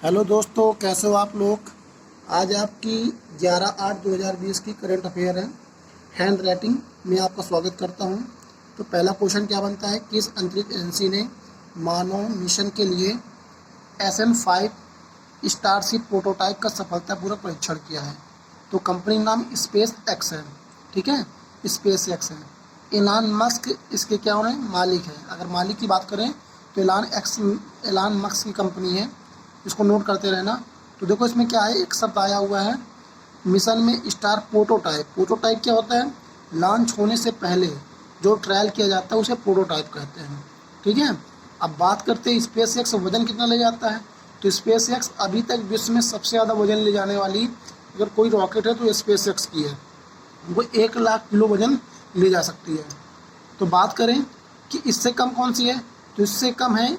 Hello दोस्तों, कैसे हो आप लोग। आज आपकी 11/8/2020 की करंट अफेयर है। हैंड राइटिंग में आपका स्वागत करता हूं। तो पहला क्वेश्चन क्या बनता है, किस अंतरिक्ष एजेंसी ने मानव मिशन के लिए SM-5 स्टारशिप प्रोटोटाइप का सफलतापूर्वक परीक्षण किया है। तो कंपनी नाम स्पेस एक्स है। ठीक है, स्पेस एक्स है। इलान मस्क इसके क्या हो रहे हैं, मालिक है। अगर मालिक की बात करें तो एलान मस्क की कंपनी है। इसको नोट करते रहना। तो देखो इसमें क्या है, एक शब्द आया हुआ है मिशन में स्टार प्रोटोटाइप। प्रोटोटाइप क्या होता है, लॉन्च होने से पहले जो ट्रायल किया जाता है उसे प्रोटोटाइप कहते हैं। ठीक है, अब बात करते हैं स्पेस एक्स वजन कितना ले जाता है। तो स्पेस एक्स अभी तक विश्व में सबसे ज़्यादा वजन ले जाने वाली अगर कोई रॉकेट है तो स्पेस एक्स की है। वो 1 लाख किलो वजन ले जा सकती है। तो बात करें कि इससे कम कौन सी है, तो इससे कम है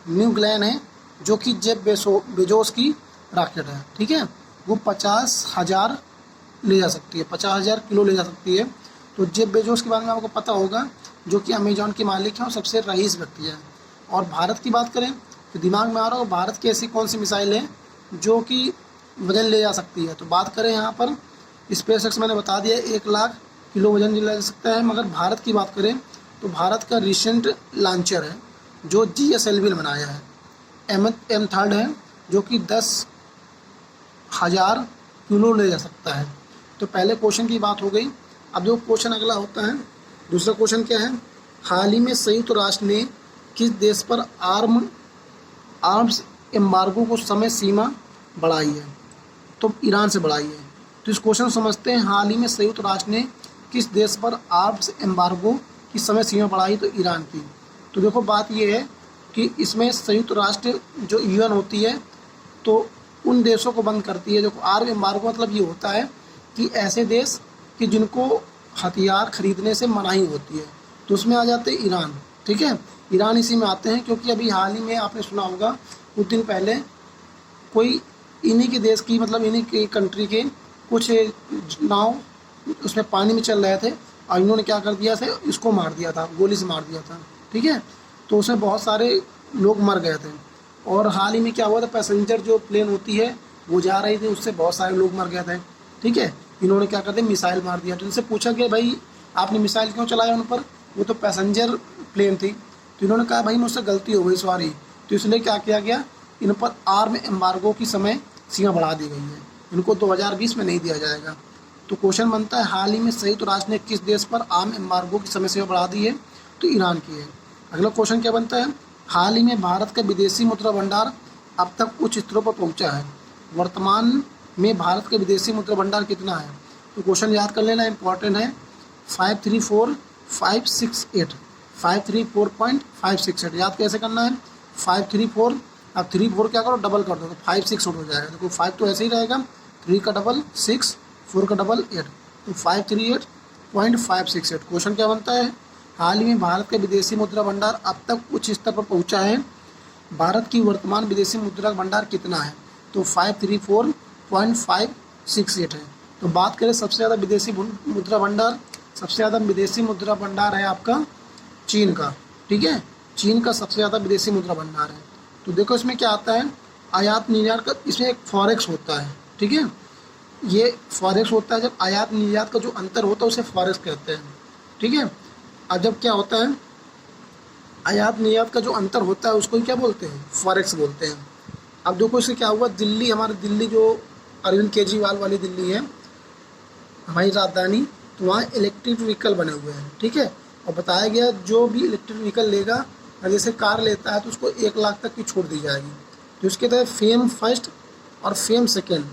न्यू ग्लैन है, जो कि जेफ बेजोस की रॉकेट है। ठीक है, वो 50,000 ले जा सकती है, 50,000 किलो ले जा सकती है। तो जेफ बेजोस के बारे में आपको पता होगा, जो कि अमेजॉन के मालिक हैं और सबसे रईस व्यक्ति है। और भारत की बात करें तो दिमाग में आ रहा हो भारत की ऐसी कौन सी मिसाइल है जो कि वजन ले जा सकती है। तो बात करें यहाँ पर स्पेस एक्स, मैंने बता दिया 1 लाख किलो वजन ले जा सकता है। मगर भारत की बात करें तो भारत का रिसेंट लॉन्चर है जो GSLV ने बनाया है, M3 है, जो कि 10,000 किलो ले जा सकता है। तो पहले क्वेश्चन की बात हो गई। अब जो क्वेश्चन अगला होता है, दूसरा क्वेश्चन क्या है, हाल ही में संयुक्त राष्ट्र ने किस देश पर आर्म्स एम्बार्गो को समय सीमा बढ़ाई है। तो ईरान से बढ़ाई है। तो इस क्वेश्चन को समझते हैं, हाल ही में संयुक्त राष्ट्र ने किस देश पर आर्म्स एम्बार्गो की समय सीमा बढ़ाई, तो ईरान की। तो देखो बात ये है कि इसमें संयुक्त राष्ट्र जो UN होती है तो उन देशों को बंद करती है। जो आर्म एम्बार्गो मतलब ये होता है कि ऐसे देश कि जिनको हथियार खरीदने से मनाही होती है, तो उसमें आ जाते हैं ईरान। ठीक है, ईरान इसी में आते हैं, क्योंकि अभी हाल ही में आपने सुना होगा कुछ दिन पहले कोई इन्हीं के देश की, मतलब इन्हीं के कंट्री के कुछ नाव उसमें पानी में चल रहे थे और इन्होंने क्या कर दिया था, इसको मार दिया था, गोली से मार दिया था। ठीक है, तो उसमें बहुत सारे लोग मर गए थे। और हाल ही में क्या हुआ था, पैसेंजर जो प्लेन होती है वो जा रही थी, उससे बहुत सारे लोग मर गए थे। ठीक है, इन्होंने क्या कर दिया, मिसाइल मार दिया। तो इनसे पूछा कि भाई आपने मिसाइल क्यों चलाया उन पर, वो तो पैसेंजर प्लेन थी। तो इन्होंने कहा भाई मुझसे गलती हो गई, सॉरी। तो इसलिए क्या किया गया, इन पर आर्म एम्बार्गो की समय सीमा बढ़ा दी गई है। इनको 2020 में नहीं दिया जाएगा। तो क्वेश्चन बनता है, हाल ही में संयुक्त राष्ट्र ने किस देश पर आर्म एम्बार्गो की समय सीमा बढ़ा दी है, तो ईरान की है। अगला क्वेश्चन क्या बनता है, हाल ही में भारत का विदेशी मुद्रा भंडार अब तक उच्च स्तरों पर पहुंचा है। वर्तमान में भारत का विदेशी मुद्रा भंडार कितना है। तो क्वेश्चन याद कर लेना, इंपॉर्टेंट है। 534,568 534.568 याद कैसे करना है, 534, अब 34 क्या करो, डबल कर दो तो 568 हो जाएगा। देखो 5 तो ऐसे ही रहेगा, 3 का डबल 6, 4 का डबल 8, तो 538.568। क्वेश्चन क्या बनता है, हाल ही में भारत का विदेशी मुद्रा भंडार अब तक उच्च स्तर पर पहुंचा है। भारत की वर्तमान विदेशी मुद्रा भंडार कितना है, तो 534.568 है। तो बात करें सबसे ज़्यादा विदेशी मुद्रा भंडार, सबसे ज़्यादा विदेशी मुद्रा भंडार है आपका चीन का। ठीक है, चीन का सबसे ज़्यादा विदेशी मुद्रा भंडार है। तो देखो इसमें क्या आता है, आयात निर्यात का, इसमें एक फॉरेक्स होता है। ठीक है, ये फॉरेक्स होता है, जब आयात निर्यात का जो अंतर होता है उसे फॉरेक्स कहते हैं। ठीक है, अब जब क्या होता है, आयात निर्यात का जो अंतर होता है उसको क्या बोलते हैं, फॉरेक्स बोलते हैं। अब देखो इससे क्या हुआ, दिल्ली, हमारी दिल्ली जो अरविंद केजरीवाल वाली दिल्ली है हमारी राजधानी, तो वहाँ इलेक्ट्रिक व्हीकल बने हुए हैं। ठीक है, और बताया गया जो भी इलेक्ट्रिक व्हीकल लेगा, जैसे कार लेता है तो उसको 1 लाख तक की छूट दी जाएगी। तो इसके तहत फेम फर्स्ट और फेम सेकेंड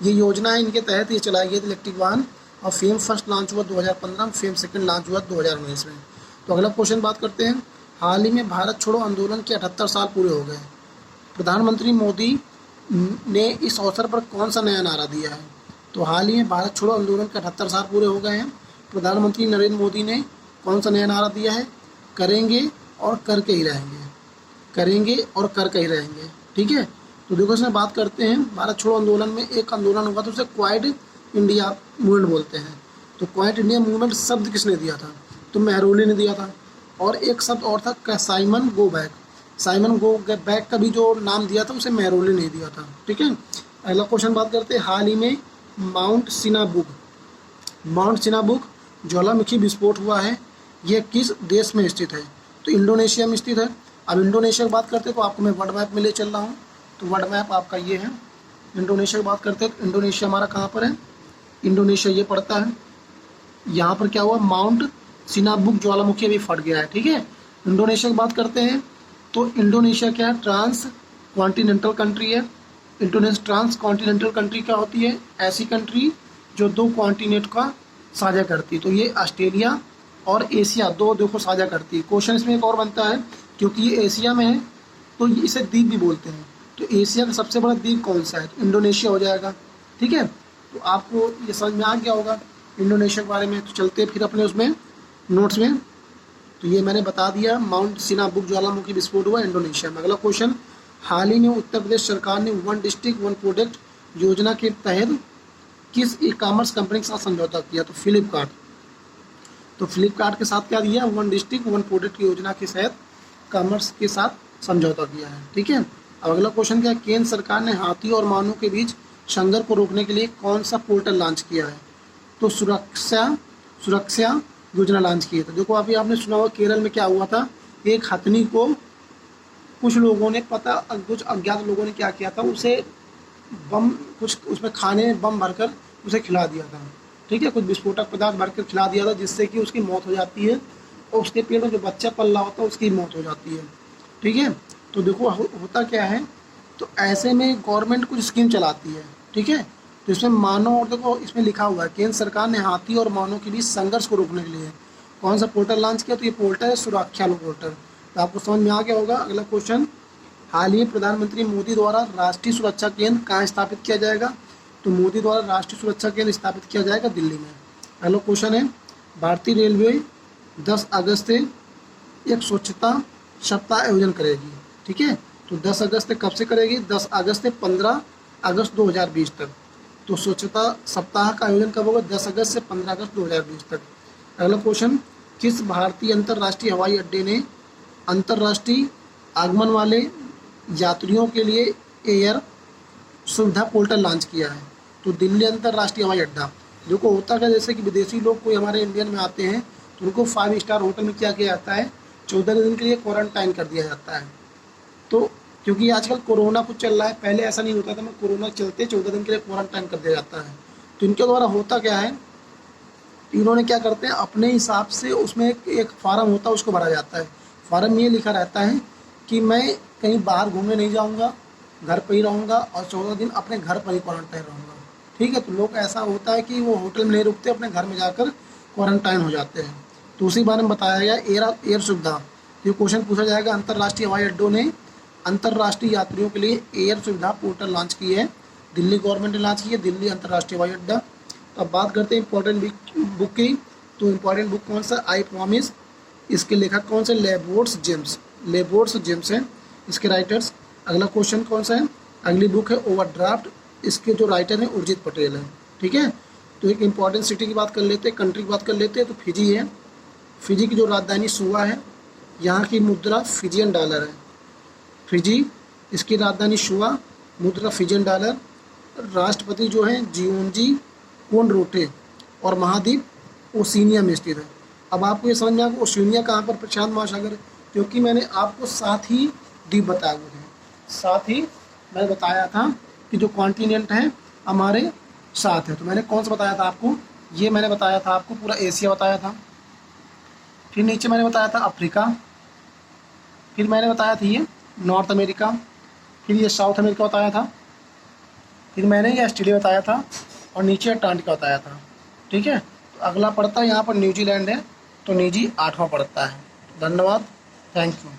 ये योजना है, इनके तहत ये चलाई गई थी इलेक्ट्रिक वाहन। और फेम फर्स्ट लॉन्च हुआ 2015 में, फेम सेकेंड लॉन्च हुआ 2019 में। तो अगला क्वेश्चन बात करते हैं, हाल ही में भारत छोड़ो आंदोलन के 78 साल पूरे हो गए। प्रधानमंत्री मोदी ने इस अवसर पर कौन सा नया नारा दिया है। तो हाल ही में भारत छोड़ो आंदोलन के 78 साल पूरे हो गए हैं। प्रधानमंत्री नरेंद्र मोदी ने कौन सा नया नारा दिया है, करेंगे और करके ही रहेंगे, करेंगे और करके ही रहेंगे। ठीक है, तो देखो इसमें बात करते हैं, भारत छोड़ो आंदोलन में एक आंदोलन हुआ था, उसे क्वाइट इंडिया मूवमेंट बोलते हैं। तो क्वाइट इंडिया मूवमेंट शब्द किसने दिया था, तो मेहरौली ने दिया था। और एक शब्द और था, Simon go back, Simon go back का भी जो नाम दिया था उसे मेहरोली नहीं दिया था। ठीक है, अगला क्वेश्चन बात करते हैं। हाल ही में माउंट सिनाबुक ज्वालामुखी विस्फोट हुआ है, यह किस देश में स्थित है? तो इंडोनेशिया में स्थित है। अब इंडोनेशिया की बात करते हैं तो आपको मैं वर्ल्ड मैप में ले चल रहा हूँ। तो वर्ल्ड मैप आपका ये है। इंडोनेशिया की बात करते हैं तो इंडोनेशिया हमारा कहाँ पर है? इंडोनेशिया ये पड़ता है। यहाँ पर क्या हुआ, माउंट सिनाबुक ज्वालामुखी अभी फट गया है। ठीक है, इंडोनेशिया की बात करते हैं तो इंडोनेशिया क्या है? ट्रांस कॉन्टिनेंटल कंट्री है। ट्रांस कॉन्टिनेंटल कंट्री क्या होती है? ऐसी कंट्री जो दो कॉन्टिनेंट का साझा करती है। तो ये ऑस्ट्रेलिया और एशिया दो देखो साझा करती है। क्वेश्चन इसमें एक और बनता है, क्योंकि ये एशिया में है तो इसे द्वीप भी बोलते हैं। तो एशिया का सबसे बड़ा द्वीप कौन सा है? तो इंडोनेशिया हो जाएगा। ठीक है, तो आपको ये समझ में आ गया होगा इंडोनेशिया के बारे में। तो चलते फिर अपने उसमें नोट्स में। तो ये मैंने बता दिया, माउंट सिनाबुक ज्वालामुखी विस्फोट हुआ इंडोनेशिया में। अगला क्वेश्चन, हाल ही में उत्तर प्रदेश सरकार ने वन डिस्ट्रिक्ट वन प्रोडक्ट योजना के तहत किस ई कॉमर्स कंपनी के साथ समझौता किया? तो फ्लिपकार्ट। तो फ्लिपकार्ट के साथ क्या दिया? वन डिस्ट्रिक्ट वन प्रोडक्ट योजना के तहत कॉमर्स के साथ समझौता किया है। ठीक है, अब अगला क्वेश्चन क्या है? केंद्र सरकार ने हाथी और मानव के बीच संघर्ष को रोकने के लिए कौन सा पोर्टल लॉन्च किया है? तो सुरक्षा योजना लॉन्च की है। तो देखो अभी आपने सुना होगा केरल में क्या हुआ था, एक हथनी को कुछ लोगों ने कुछ अज्ञात लोगों ने क्या किया था, उसे बम कुछ उसमें खाने में बम भरकर उसे खिला दिया था। ठीक है, कुछ विस्फोटक पदार्थ भरकर खिला दिया था जिससे कि उसकी मौत हो जाती है और उसके पेट में जो बच्चा पल रहा होता है उसकी मौत हो जाती है। ठीक है, तो देखो होता क्या है, तो ऐसे में गवर्नमेंट कुछ स्कीम चलाती है। ठीक है, तो इसमें मानव और देखो इसमें लिखा हुआ है केंद्र सरकार ने हाथी और मानव के बीच संघर्ष को रोकने के लिए कौन सा पोर्टल लॉन्च किया? तो ये पोर्टल है सुरक्षा पोर्टल। तो आपको समझ में आ गया होगा। अगला क्वेश्चन, हाल ही प्रधानमंत्री मोदी द्वारा राष्ट्रीय सुरक्षा केंद्र कहाँ स्थापित किया जाएगा? तो मोदी द्वारा राष्ट्रीय सुरक्षा केंद्र स्थापित किया जाएगा दिल्ली में। अगला क्वेश्चन है, भारतीय रेलवे 10 अगस्त से एक स्वच्छता सप्ताह आयोजन करेगी। ठीक है, तो 10 अगस्त कब से करेगी? 10 अगस्त से 15 अगस्त 2020 तक। तो स्वच्छता सप्ताह का आयोजन कब होगा? 10 अगस्त से 15 अगस्त 2020 तक। अगला क्वेश्चन, किस भारतीय अंतर्राष्ट्रीय हवाई अड्डे ने अंतर्राष्ट्रीय आगमन वाले यात्रियों के लिए एयर सुविधा पोर्टल लॉन्च किया है? तो दिल्ली अंतर्राष्ट्रीय हवाई अड्डा। देखो होता क्या, जैसे कि विदेशी लोग कोई हमारे इंडियन में आते हैं तो उनको 5 स्टार होटल में क्या किया जाता है, 14 दिन के लिए क्वारंटाइन कर दिया जाता है। तो क्योंकि आजकल कोरोना कुछ चल रहा है, पहले ऐसा नहीं होता था, मैं कोरोना चलते 14 दिन के लिए क्वारंटाइन कर दिया जाता है। तो इनके द्वारा होता क्या है, इन्होंने क्या करते हैं अपने हिसाब से उसमें एक फार्म होता है उसको भरा जाता है। फार्म में ये लिखा रहता है कि मैं कहीं बाहर घूमने नहीं जाऊंगा, घर पर ही रहूंगा और 14 दिन अपने घर पर ही क्वारंटाइन रहूंगा। ठीक है, तो लोग ऐसा होता है कि वो होटल में नहीं रुकते, अपने घर में जाकर क्वारंटाइन हो जाते हैं। तो उसी बारे में बताया गया एयर सुविधा। ये क्वेश्चन पूछा जाएगा, अंतर्राष्ट्रीय हवाई अड्डों ने अंतर्राष्ट्रीय यात्रियों के लिए एयर सुविधा पोर्टल लॉन्च की है। दिल्ली गवर्नमेंट ने लॉन्च की है, दिल्ली अंतर्राष्ट्रीय हवाई अड्डा। तो अब बात करते हैं इंपॉर्टेंट बुक की। तो इंपॉर्टेंट बुक कौन सा? I promise. इसके लेखक कौन से? लेबोर्ड्स जेम्स हैं इसके राइटर्स। अगला क्वेश्चन कौन सा है? अगली बुक है ओवरड्राफ्ट। इसके जो राइटर हैं उर्जित पटेल हैं। ठीक है, तो एक इंपॉर्टेंट सिटी की बात कर लेते हैं, कंट्री की बात कर लेते हैं। तो फिजी है। फिजी की जो राजधानी सुवा है, यहाँ की मुद्रा फिजियन डॉलर है। फिजी, इसकी राजधानी शुआ, मुद्रा फिजियन डॉलर। राष्ट्रपति जो हैं जियोंजी कोनरोटे और महाद्वीप ओशिनिया में स्थित है। अब आपको ये समझ में आएगा ओशिनिया कहाँ पर? प्रशांत महासागर। क्योंकि मैंने आपको साथ ही द्वीप बताए हुए हैं, साथ ही मैंने बताया था कि जो कॉन्टिनेंट हैं हमारे साथ है। तो मैंने कौन सा बताया था आपको? ये मैंने बताया था आपको पूरा एशिया बताया था। फिर नीचे मैंने बताया था अफ्रीका। फिर मैंने बताया था ये नॉर्थ अमेरिका। फिर ये साउथ अमेरिका बताया था। फिर मैंने ये ऑस्ट्रेलिया बताया था और नीचे अटलांटिका बताया था। ठीक है, तो अगला पड़ता है यहाँ पर न्यूजीलैंड है, तो न्यूजी 8वां पड़ता है। धन्यवाद, थैंक यू।